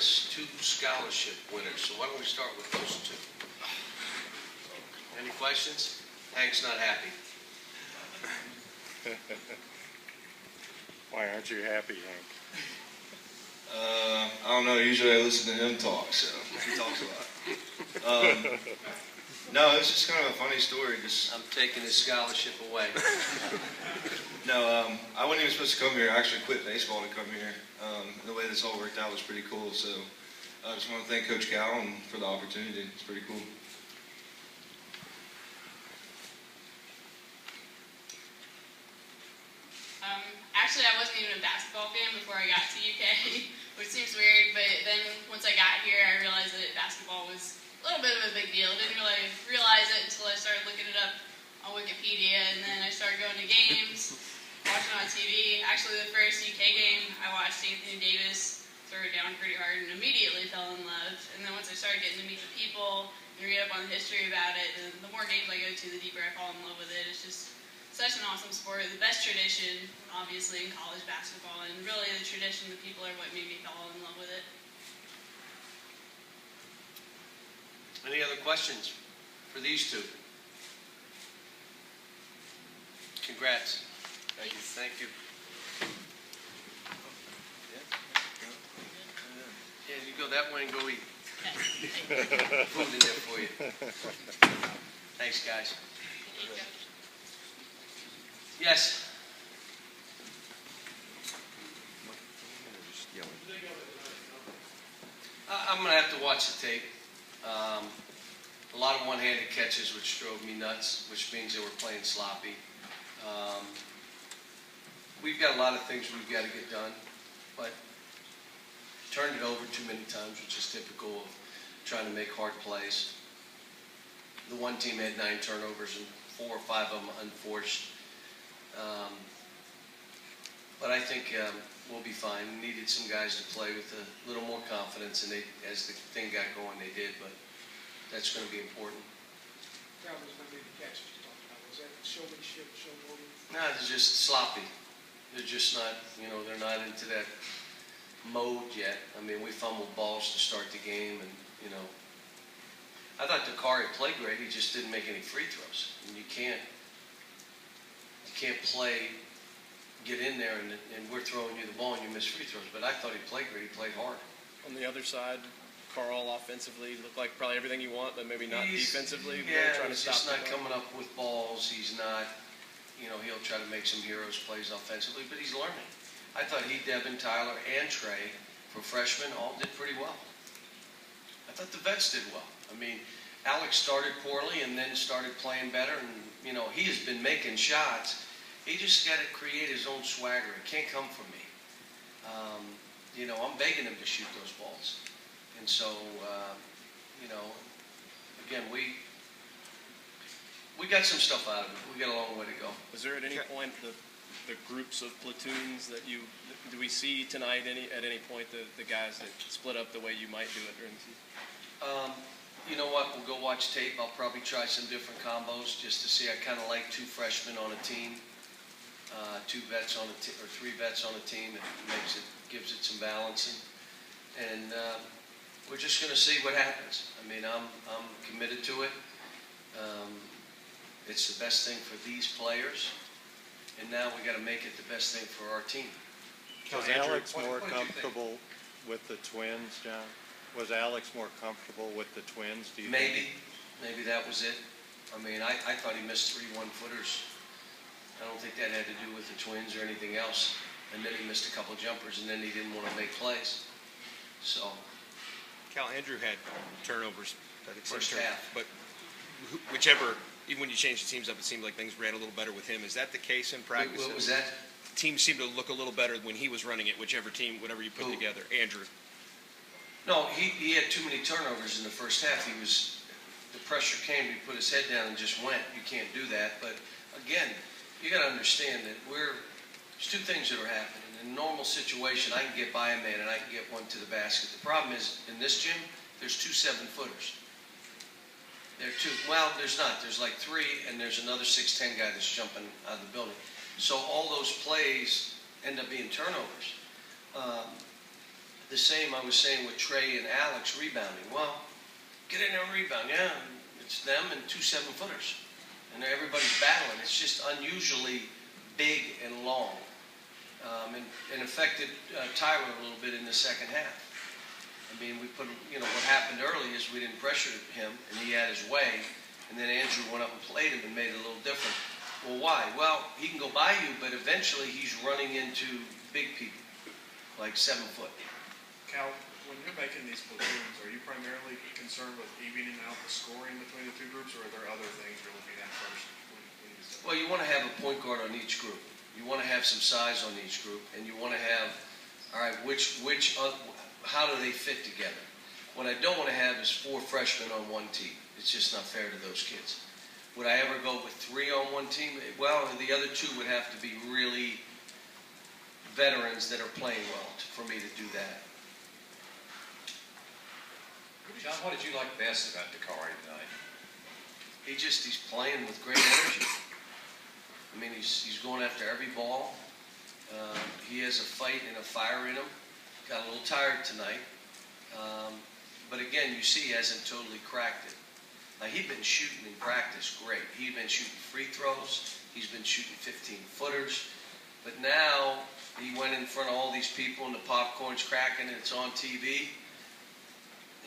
Davis, 2 scholarship winners. So why don't we start with those 2? Any questions? Hank's not happy. Why aren't you happy, Hank? I don't know. Usually I listen to him talk, so he talks a lot. No, it's just kind of a funny story. I'm taking his scholarship away. No, I wasn't even supposed to come here. I actually quit baseball to come here. The way this all worked out was pretty cool. So I just want to thank Coach Cal for the opportunity. It's pretty cool. Actually, I wasn't even a basketball fan before I got to UK, which seems weird, but then once I got here, I realized that basketball was a little bit of a big deal. Didn't really realize it until I started looking it up on Wikipedia, and then I started going to games, watching on TV. Actually, the first UK game, I watched Anthony Davis throw it down pretty hard and immediately fell in love. And then once I started getting to meet the people and read up on the history about it, and the more games I go to, the deeper I fall in love with it. It's just such an awesome sport. The best tradition, obviously, in college basketball, and really the tradition, the people are what made me fall in love with it. Any other questions for these 2? Congrats. Thank you. Thank you. Yeah, you go that way and go eat. Food in there for you. Thanks, guys. Yes. I'm going to have to watch the tape. A lot of one-handed catches, which drove me nuts, which means they were playing sloppy. We've got a lot of things we've got to get done, but turned it over too many times, which is typical of trying to make hard plays. The one team had 9 turnovers and 4 or 5 of them unforced. But I think we'll be fine. We needed some guys to play with a little more confidence, and as the thing got going, they did. But that's going to be important. That was going to be the catches you talked about. Was that showmanship, showboating? No, they're just sloppy. They're just not, they're not into that mode yet. I mean, we fumbled balls to start the game, and I thought Dakari played great. He just didn't make any free throws. And you can't play, get in there, and we're throwing you the ball and you miss free throws. But I thought he played great. He played hard. On the other side, Carl offensively looked like probably everything you want, but maybe not defensively. Yeah, really trying to he's stop just not coming up with balls. He's not, he'll try to make some heroes plays offensively, but he's learning. I thought he, Devin, Tyler, and Trey, for freshmen, all did pretty well. I thought the vets did well. I mean, Alex started poorly and then started playing better, and he has been making shots. He just got to create his own swagger. It can't come from me. I'm begging him to shoot those balls. And so, again, we got some stuff out of it. We got a long way to go. Was there at any point the groups of platoons that do we see tonight at any point the guys that split up the way you might do it during the season? You know what? We'll go watch tape. I'll probably try some different combos just to see. I kind of like 2 freshmen on a team, 2 vets on a or 3 vets on a team. It gives it some balancing, and we're just going to see what happens. I mean, I'm committed to it. It's the best thing for these players, and now we got to make it the best thing for our team. Was Alex more comfortable with the twins, John? Was Alex more comfortable with the twins? Do you think? Maybe that was it. I mean, I thought he missed 3 1-footers. I don't think that had to do with the twins or anything else. And then he missed a couple jumpers, and then he didn't want to make plays. So, Cal, Andrew had turnovers that first half. But whichever, even when you changed the teams up, it seemed like things ran a little better with him. Is that the case in practice? What was that? Teams seemed to look a little better when he was running it, whichever team, whatever you put together. Andrew. No, he had too many turnovers in the first half. The pressure came, he put his head down and just went. You can't do that. But again, you got to understand that there's 2 things that are happening. In a normal situation, I can get by a man and I can get one to the basket. The problem is, in this gym, there's 2 7-footers. There are 2. Well, there's not. There's like 3, and there's another 6'10" guy that's jumping out of the building. So all those plays end up being turnovers. The same I was saying with Trey and Alex rebounding. Well, get in there and rebound. Yeah, it's them and 2 7-footers. And everybody's battling. It's just unusually big and long. And affected Tyler a little bit in the second half. I mean, what happened early is we didn't pressure him, and he had his way, and then Andrew went up and played him and made it a little different. Well, why? Well, he can go by you, but eventually he's running into big people, like 7 foot. Cal, when you're making these platoons, are you primarily concerned with evening out the scoring between the two groups, or are there other things you're looking at first? Well, you want to have a point guard on each group. You want to have some size on each group, and you want to have, all right, how do they fit together? What I don't want to have is 4 freshmen on one team. It's just not fair to those kids. Would I ever go with 3 on one team? Well, the other 2 would have to be really veterans that are playing well for me to do that. John, what did you like best about Dakari tonight? He's playing with great energy. I mean, he's going after every ball. He has a fight and a fire in him. Got a little tired tonight. But again, you see he hasn't totally cracked it. Now, he'd been shooting in practice great. He'd been shooting free throws. He's been shooting 15-footers. But now he went in front of all these people and the popcorn's cracking and it's on TV.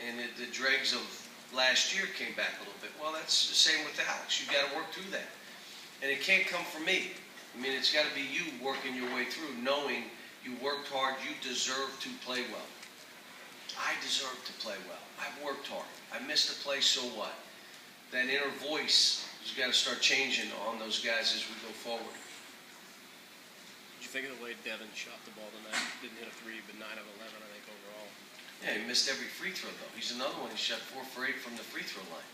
And the dregs of last year came back a little bit. Well, that's the same with Alex. You've got to work through that. And it can't come from me. I mean, it's got to be you working your way through, knowing you worked hard, you deserve to play well. I deserve to play well. I've worked hard. I missed a play, so what? That inner voice has got to start changing on those guys as we go forward. Did you think of the way Devin shot the ball tonight? Didn't hit a 3, but 9 of 11, I think, overall. Yeah, he missed every free throw, though. He's another one. He shot 4 for 8 from the free throw line.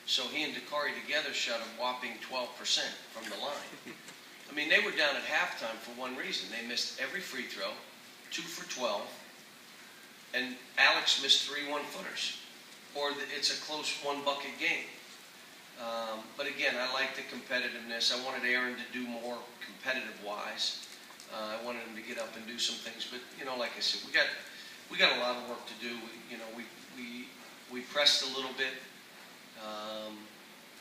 So he and Dakari together shot a whopping 12% from the line. I mean, they were down at halftime for one reason. They missed every free throw, 2 for 12, and Alex missed 3 1-footers. Or it's a close 1-bucket game. But again, I like the competitiveness. I wanted Aaron to do more competitive-wise. I wanted him to get up and do some things. But, like I said, we got a lot of work to do. We pressed a little bit.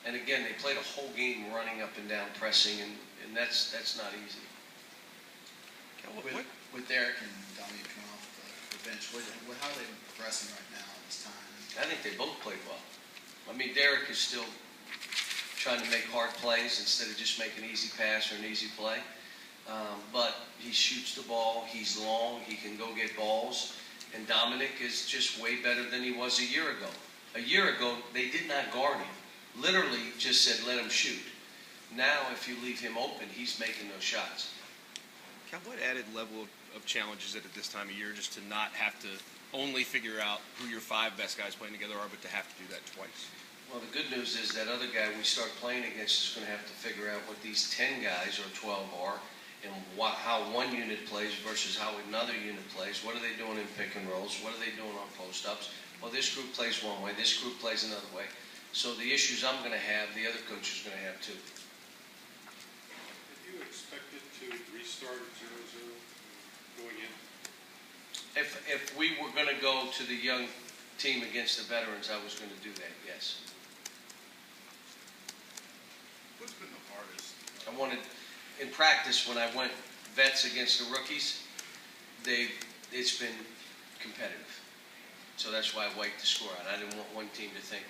And again, they played a whole game running up and down, pressing, and that's not easy. With Derek and Dominic coming off the bench, how are they progressing right now at this time? I think they both played well. I mean, Derek is still trying to make hard plays instead of just making an easy pass or an easy play. But he shoots the ball. He's long. He can go get balls. And Dominic is just way better than he was a year ago. A year ago, they did not guard him. Literally just said, let him shoot. Now, if you leave him open, he's making those shots. Cal, what added level of challenge is it at this time of year just to not have to only figure out who your 5 best guys playing together are, but to have to do that twice? Well, the good news is that other guy we start playing against is going to have to figure out what these 10 guys or 12 are and how one unit plays versus how another unit plays. What are they doing in pick and rolls? What are they doing on post-ups? Well, this group plays one way. This group plays another way. So the issues I'm going to have, the other coach is going to have too. Did you expect it to restart at 0-0 going in? If we were going to go to the young team against the veterans, I was going to do that, yes. What's been the hardest? I wanted, in practice, when I went vets against the rookies, it's been competitive. So that's why I wiped the score out. I didn't want one team to think,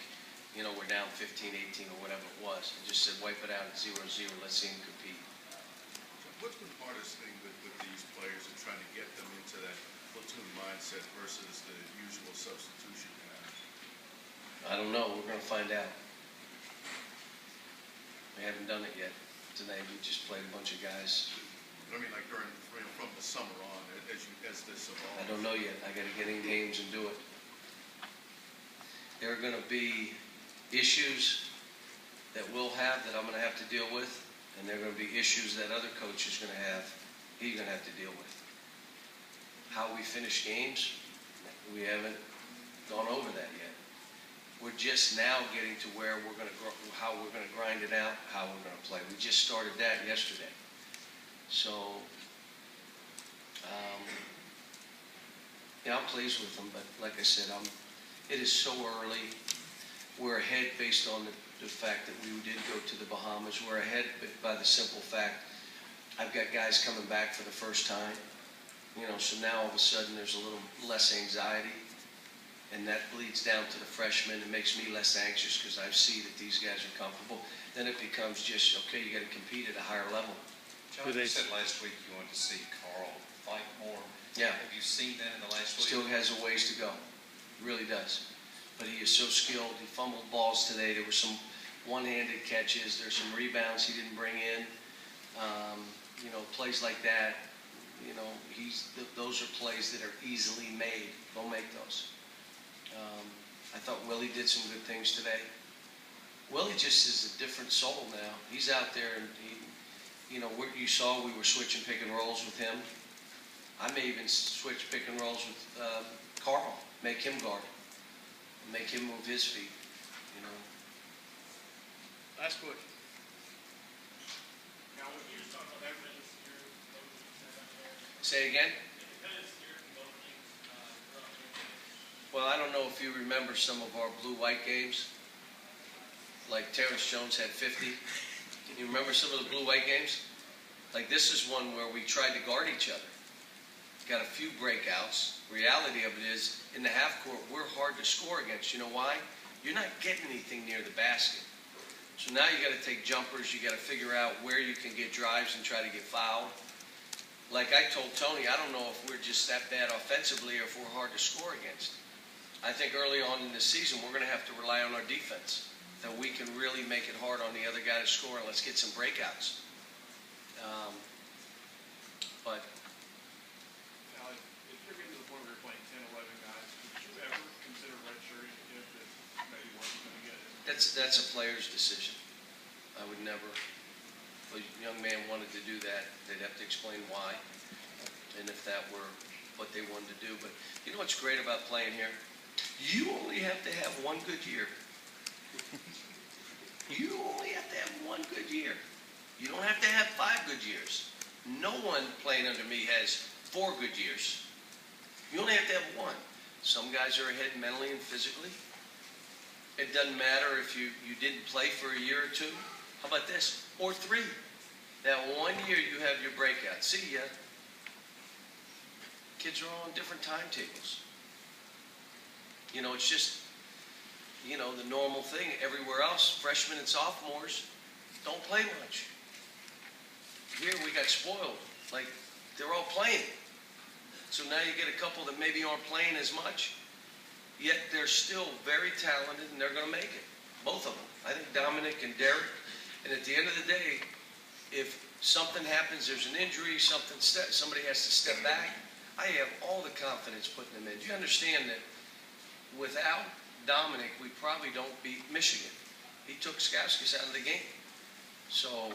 we're down 15, 18, or whatever it was. I just said, wipe it out at 0-0. Let's see them compete. What's been the hardest thing with these players and trying to get them into that platoon mindset versus the usual substitution pattern? I don't know. We're going to find out. We haven't done it yet. Today we just played a bunch of guys. I mean, like from the summer on, as this evolves. I don't know yet. I got to get in games and do it. There are going to be issues that we'll have that I'm going to have to deal with, and there are going to be issues that other coach is going to have, he's going to have to deal with. How we finish games, we haven't gone over that yet. We're just now getting to where how we're going to grind it out, how we're going to play. We just started that yesterday. So Yeah, I'm pleased with them, but like I said, it is so early. We're ahead based on the fact that we did go to the Bahamas. We're ahead by the simple fact, I've got guys coming back for the first time. So now all of a sudden there's a little less anxiety, and that bleeds down to the freshmen. It makes me less anxious because I see that these guys are comfortable. Then it becomes just, okay, you got to compete at a higher level. John, you said last week you wanted to see Carl fight more. Yeah. Have you seen that in the last week? Still has a ways to go. Really does. But he is so skilled. He fumbled balls today. There were some one-handed catches. There's some rebounds he didn't bring in. Plays like that. Those are plays that are easily made. Don't make those. I thought Willie did some good things today. Willie just is a different soul now. He's out there, and you saw we were switching pick and rolls with him. I may even switch pick and rolls with Carl, make him guard, make him move his feet. Last question. Now, when you were talking about everything this year, Say again? Well, I don't know if you remember some of our blue-white games. Like Terrence Jones had 50. You remember some of the blue-white games? Like this is one where we tried to guard each other. Got a few breakouts. Reality of it is, in the half court, we're hard to score against. You know why? You're not getting anything near the basket. So now you got to take jumpers. You got to figure out where you can get drives and try to get fouled. Like I told Tony, I don't know if we're just that bad offensively or if we're hard to score against. I think early on in the season, we're going to have to rely on our defense, that we can really make it hard on the other guy to score, and let's get some breakouts. But Now, if you're getting to the point where you're playing 10, 11 guys, would you ever consider redshirting if it maybe wasn't going to get it? that's a player's decision. I would never. If a young man wanted to do that, they'd have to explain why, and if that were what they wanted to do. But you know what's great about playing here? You only have to have one good year. You only have to have one good year. You don't have to have 5 good years. No one playing under me has 4 good years. You only have to have one. Some guys are ahead mentally and physically. It doesn't matter if you didn't play for a year or 2. How about this? Or 3. That 1 year you have your breakout. See ya. Kids are all on different timetables. It's just, the normal thing. Everywhere else, freshmen and sophomores don't play much. Here we got spoiled. Like, they're all playing. So now you get a couple that maybe aren't playing as much, yet they're still very talented and they're going to make it. Both of them. I think Dominic and Derek. And at the end of the day, if something happens, there's an injury, somebody has to step back, I have all the confidence putting them in. Do you understand that without Dominic, we probably don't beat Michigan? He took Skauskas out of the game. So,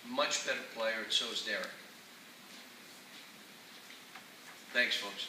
much better player, and so is Derek. Thanks, folks.